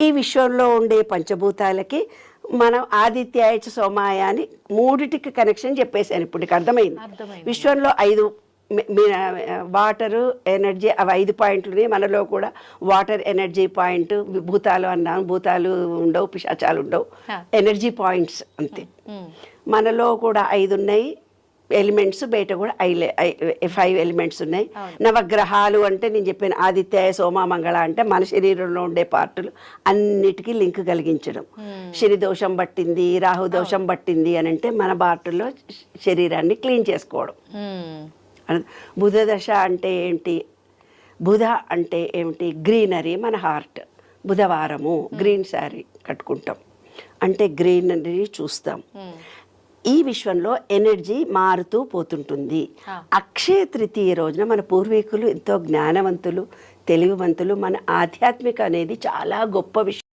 ఈ విశ్వంలో ఉండే పంచభూతాలకి మనం ఆదిత్యాయ సోమాయ అని మూడిటికి కనెక్షన్ చెప్పేశాను. ఇప్పుడు నీకు అర్థమైంది. విశ్వంలో 5 వాటరు ఎనర్జీ అవి 5 పాయింట్లు. మనలో కూడా వాటర్ ఎనర్జీ పాయింట్, భూతాలు అన్నాను, భూతాలు ఉండవు, పిశాచాలు ఉండవు, ఎనర్జీ పాయింట్స్ అంతే. మనలో కూడా 5 ఉన్నాయి ఎలిమెంట్స్, బయట కూడా 5 ఎలిమెంట్స్ ఉన్నాయి. నవగ్రహాలు అంటే నేను చెప్పిన ఆదిత్య సోమ మంగళ అంటే మన శరీరంలో ఉండే పార్టులు అన్నిటికీ లింక్ కలిగించడం. శని దోషం పట్టింది, రాహు దోషం పట్టింది అని అంటే మన పార్టుల్లో శరీరాన్ని క్లీన్ చేసుకోవడం. బుధ దశ అంటే ఏంటి, బుధ అంటే ఏమిటి, గ్రీనరీ, మన హార్ట్. బుధవారము గ్రీన్ శారీ కట్టుకుంటాం అంటే గ్రీనరీ చూస్తాం. ఈ విశ్వంలో ఎనర్జీ మారుతూ పోతుంటుంది. అక్షయ తృతీయ రోజున మన పూర్వీకులు ఎంతో జ్ఞానవంతులు, తెలివివంతులు. మన ఆధ్యాత్మిక అనేది చాలా గొప్ప విషయం.